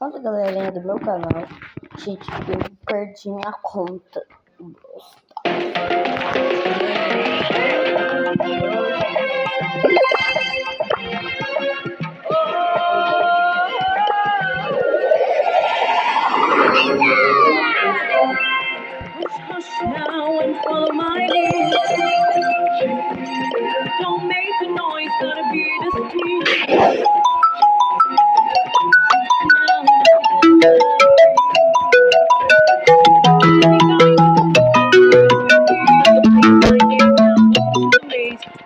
Conta, galerinha do meu canal. Gente, eu perdi minha conta. Hush now and follow my lead. Don't make a noise, gotta be discreet.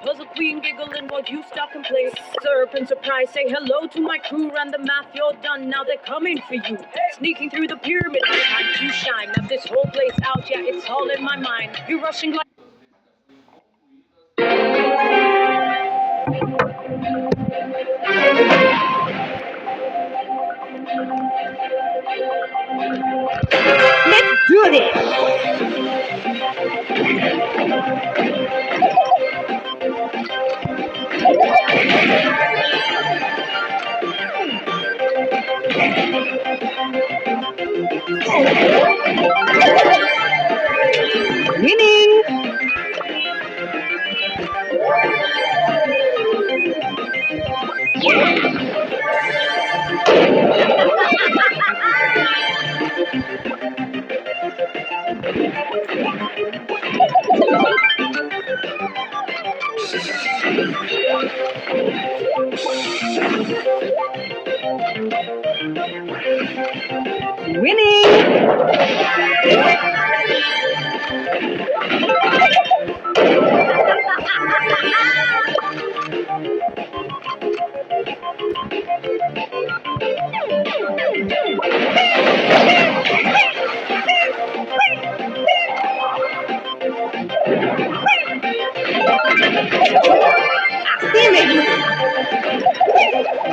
Was a queen giggling while you stop and play. Serpent surprise, say hello to my crew. Ran the math, you're done, now they're coming for you. Sneaking through the pyramid, time to shine. Left this whole place out, yeah, it's all in my mind. You're rushing like Let's do this! Winning!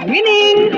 Winning!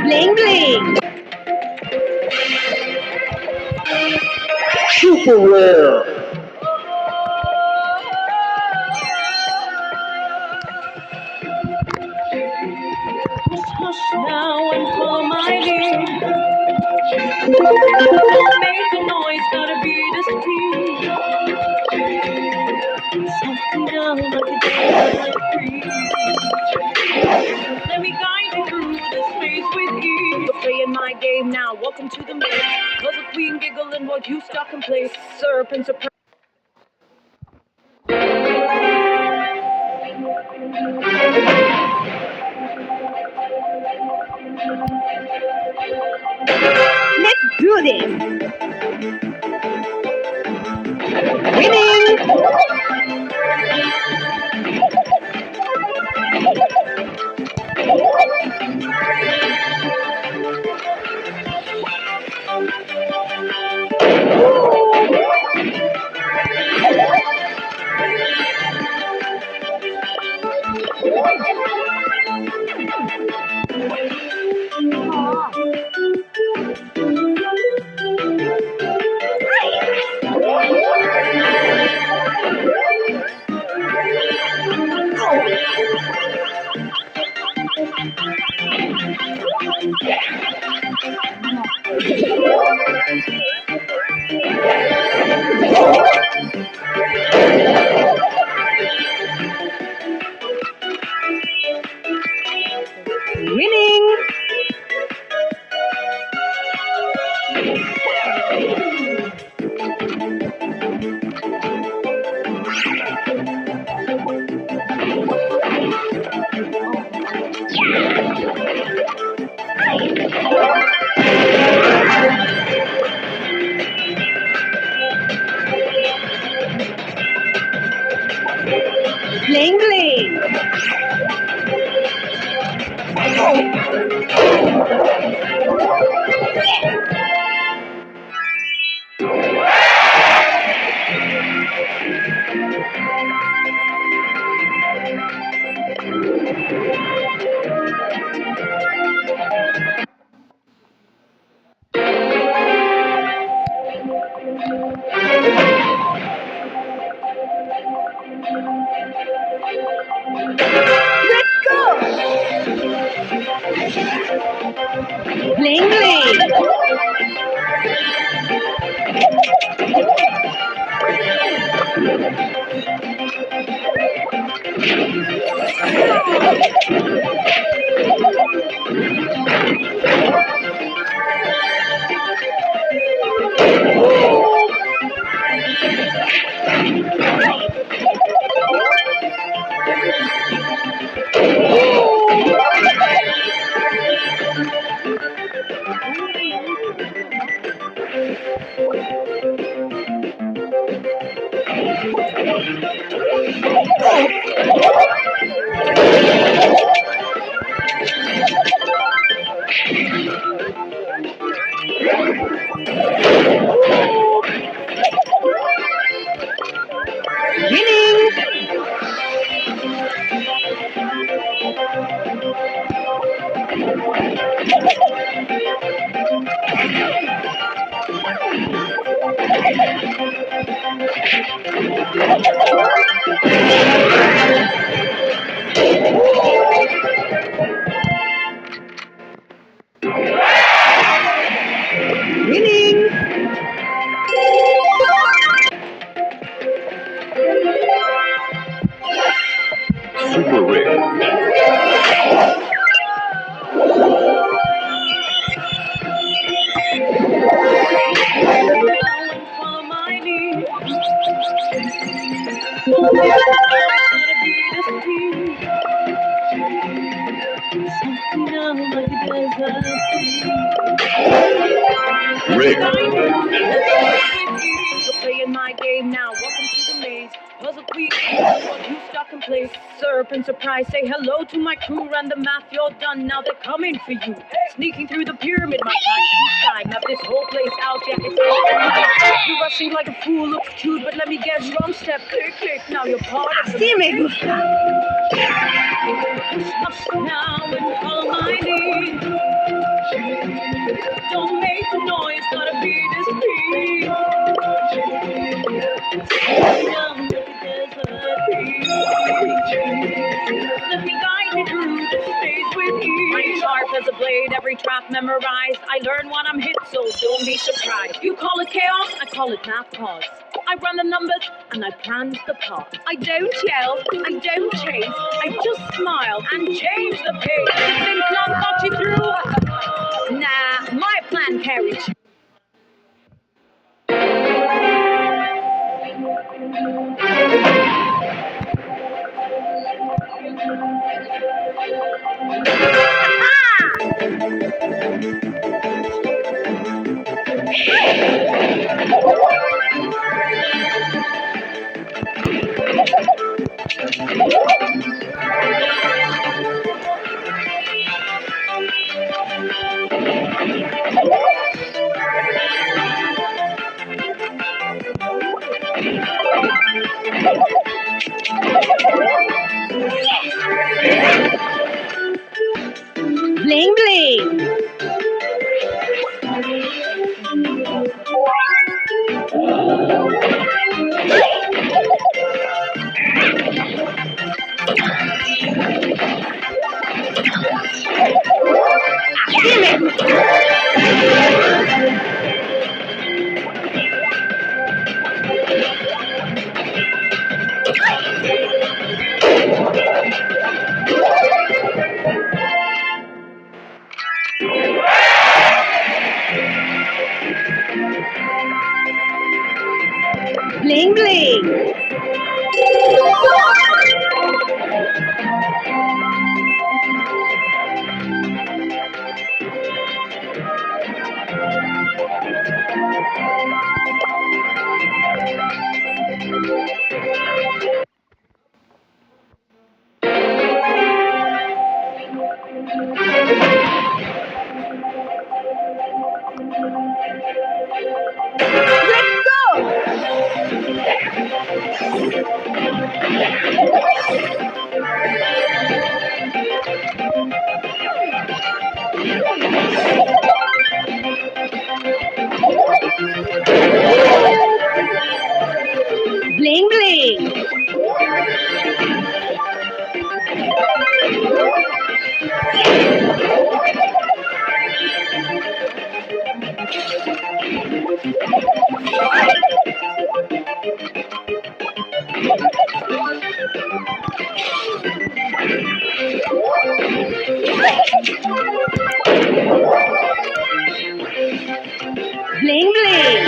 Bling bling! Super rare! hush now and follow my lead. Don't make a noise, gotta be discreet. Soften down like a daylight breeze. Let me guide you through this space with ease. Playing my game now, welcome to the maze. Was a queen giggling while you stop and play. Serpent surprise. Let's do this! Winning! Winning! Bling bling! Super Rig. Follow my lead. Gotta be this team. Something down like a desert. Rig. You're playing my game now. Welcome to the maze. Puzzle queen, what you stuck in place. Serpent surprise, say hello to my crew. Run the math, you're done. Now they're coming for you. Sneaking through the pyramid, my time to shine. Map this whole place out, yeah, it's all mine. You're rushing like a fool, looks cute, but let me guess. Wrong step, click, click. Now you're part of the mix. Now and follow my lead. Don't make a noise, gotta be discreet. Down like a desert beat. Let me guide you through the space with ease. I'm sharp as a blade, every trap memorized. I learn when I'm hit, so don't be surprised. You call it chaos, I call it math pause. I run the numbers and I plan the path. I don't yell, I don't chase. I just smile and change the pace. Thin club got you through. Nah, my plan carries you. Bling bling. Bling bling. Bling bling. Bling bling.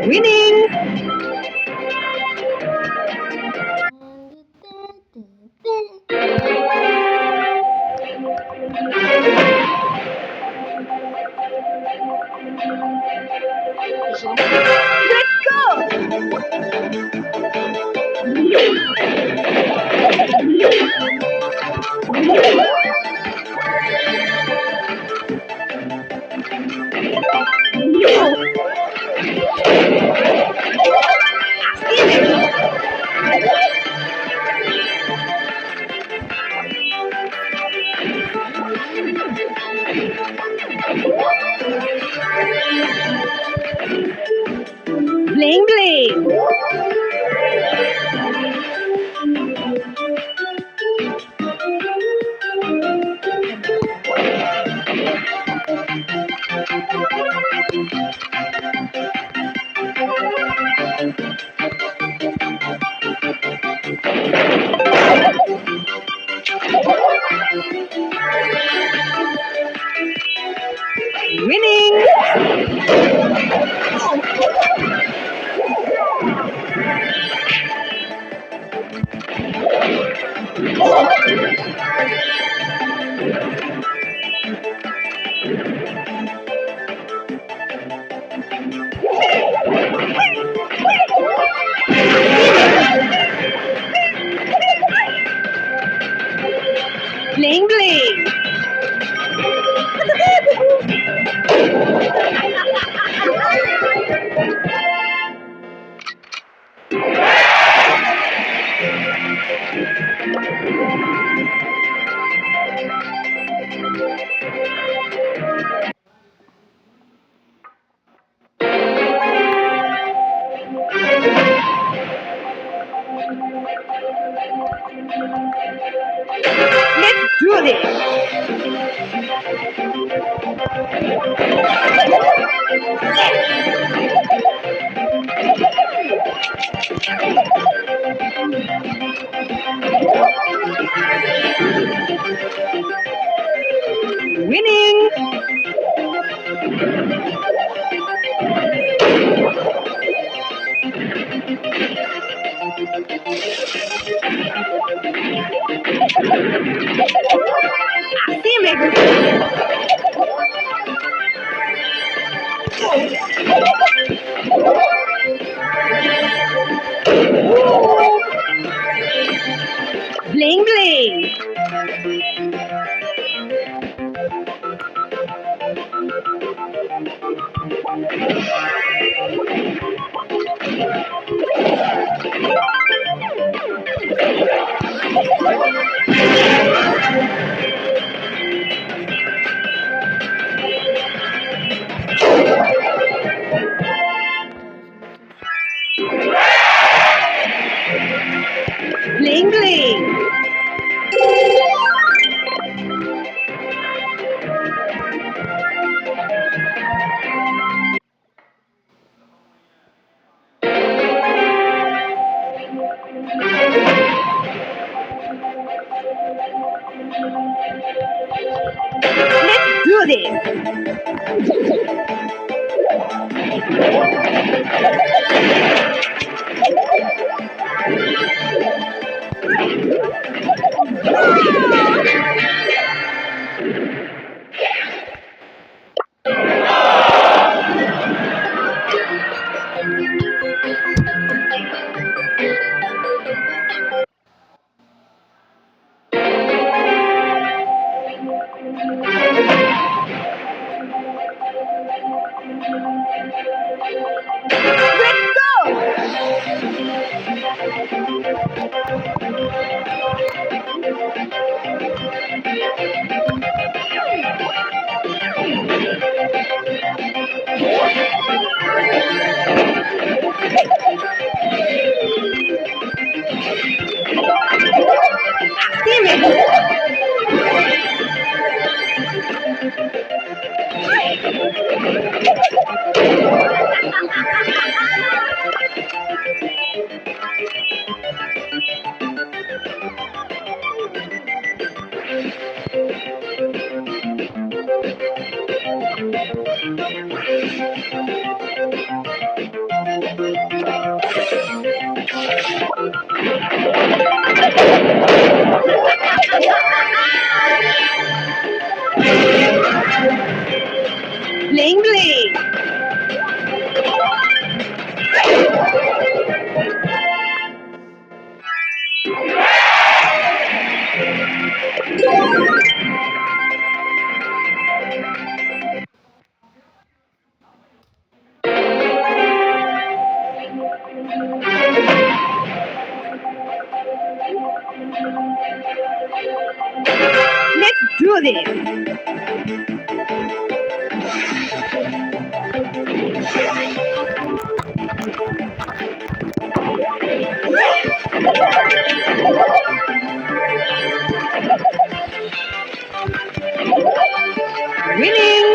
Winning. Let's go. Bling bling. Winning. Bling bling. Let's do this. Winning. Bling bling. Bling bling. Let's do this. Bling bling. Let's do this. Winning.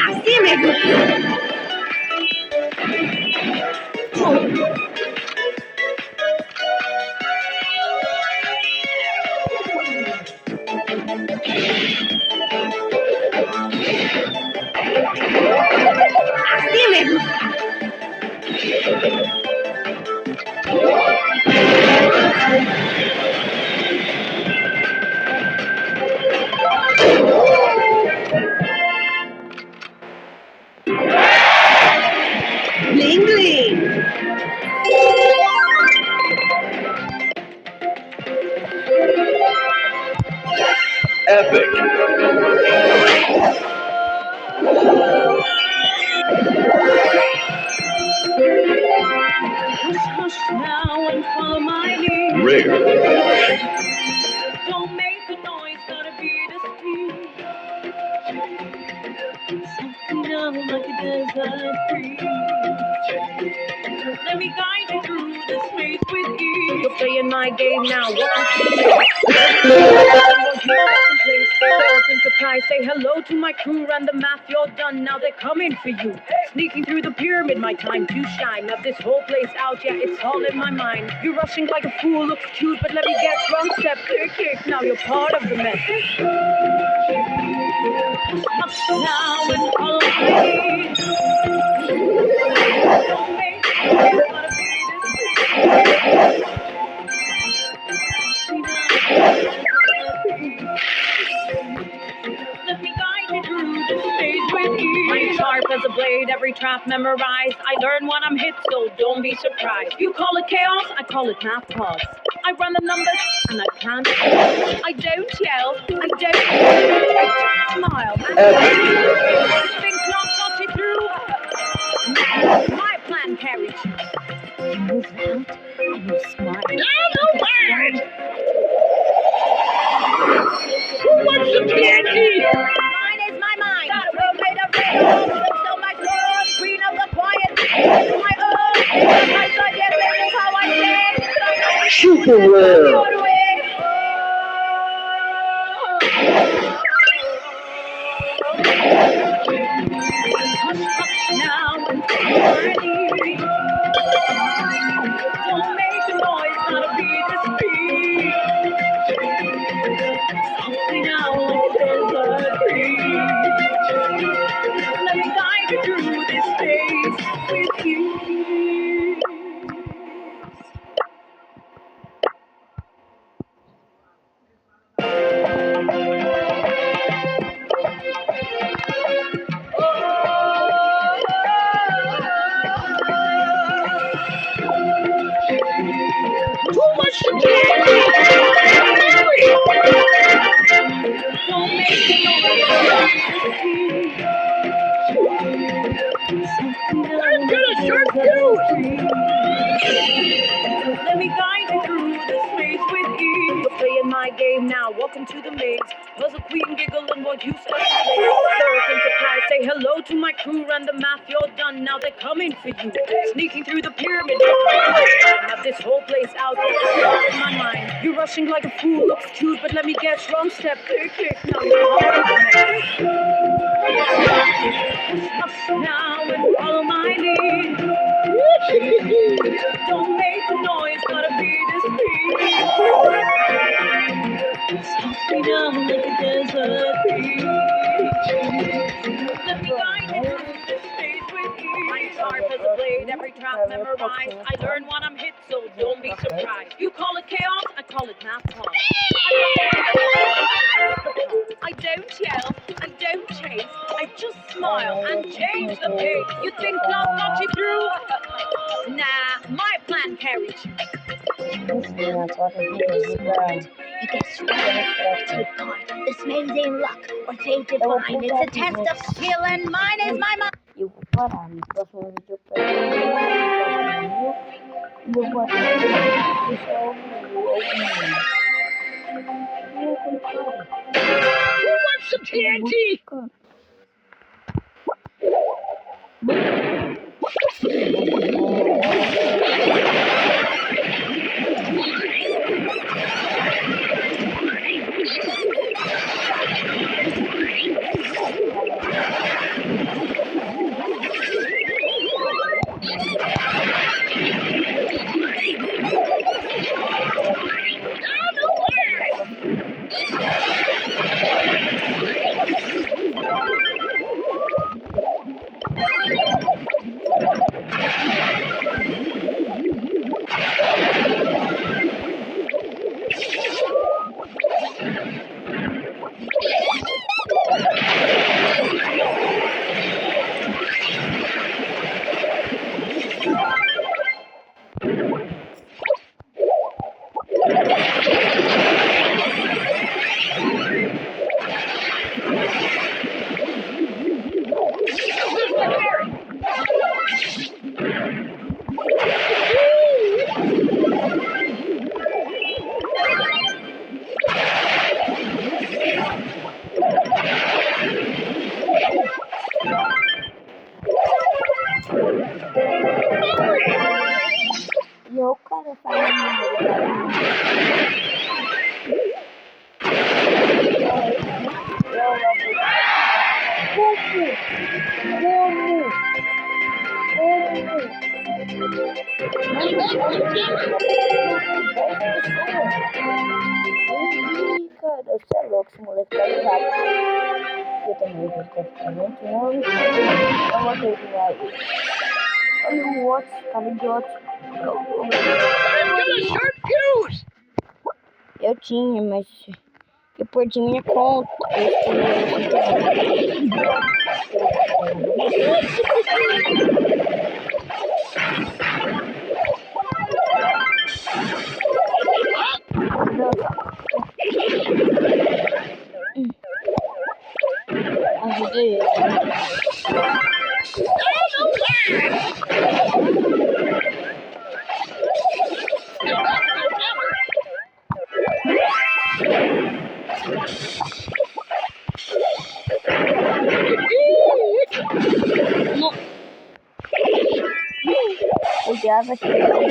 Así me gusta. Así me gusta. Bling bling. Epic. Hush, hush now and follow my lead. Rare. Don't make a noise, gotta be discreet. Something down like a desert breeze. Let me guide you through the space with ease. You're playing my game now. Welcome to the Open surprise, say hello to my crew. Run the math, you're done. Now they're coming for you. Sneaking through the pyramid, my time to shine. Now this whole place out, yeah, it's all in my mind. You're rushing like a fool, looks cute, but let me guess, wrong step, click. Now you're part of the mess. Up now and follow my lead. Don't make it, gotta be this. Let me guide you through the stage with ease. I'm sharp as a blade, every trap memorized. I learn when I'm hit, so don't be surprised. You call it chaos, I call it math pause. I run the numbers, and I can't. I don't yell, I just smile. Think clock got you through. Now, my plan carries you. You move out, and you smile. Who wants some candy? Mine is my mind. Made of red, so much love. Queen of the quiet. It's my own. My son, yes, this is how I say. Super rare. Your way. Hush now and party. Don't make a noise, gotta be discreet. Softly now, like desert breeze. Let me guide you through this space with you. Too much to take. Don't make me I'm gonna start doing. Let me guide you through the space with ease. You're playing my game now. Welcome to the maze. Puzzle queen, giggle and what you start to play. Surf and surprise. Say hello to my crew. Run the math. You're done. Now they're coming for you. Sneaking through the pyramid. Have this whole place out there in my mind. You're rushing like a fool. Looks cute, but let me guess. Wrong step. Click. Now you're now and follow my lead. Don't make a noise, gotta be discreet. Stop me down like a desert beach. Let me guide you through this space with ease. I'm sharp as a blade, every trap memorized. I learn when I'm hit, so don't be surprised. You call it chaos, I call it math talk. I don't yell, I don't chase, I just smile and change the pace. You think love got you through? Nah, my plan carried you. You guess you're gonna take part. This maze ain't luck or fate divine. It's a test of skill, and mine is my mind. Eu vou parar no próximo vídeo para eu vou deixar Who wants some TNT? Yo, cara, cara, você é louco, esse moleque tá ligado. Eu também vou ficar ficando eu vou ter que vai. Olha o outro, cara idiota. Eu tinha, mas eu perdi minha conta. Ajudei ele. Odiava que ele não.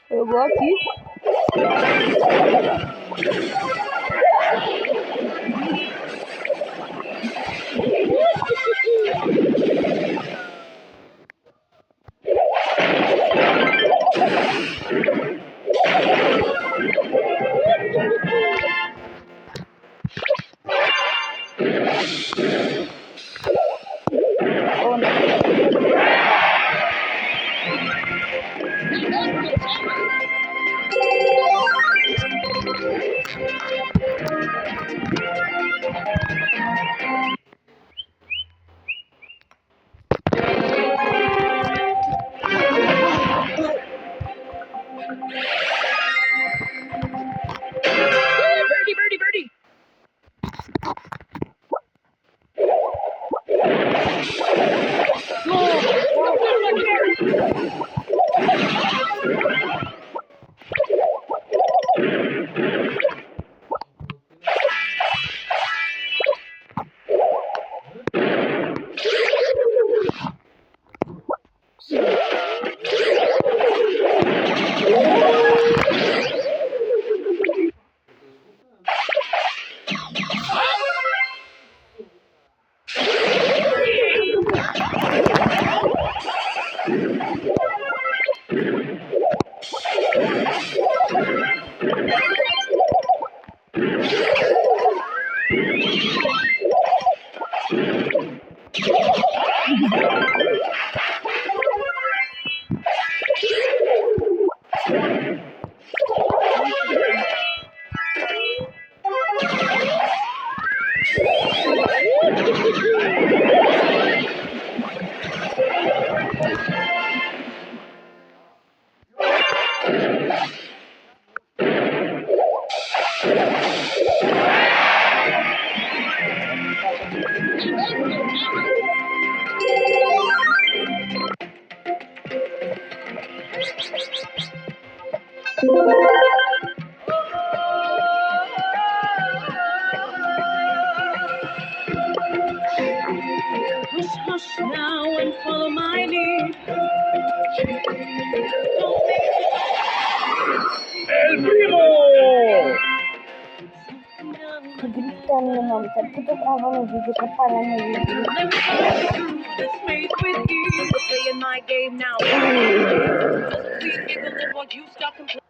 Eu vou aqui. Oh, no. Hush, hush now and follow my lead. Don't make El Primo! Kegiatan naman. Sabi ko ito ako nagigit na parang nagigit. Let me follow through this maze with ease. We're playing my game now. Does a queen giggle and watch you stop complaining?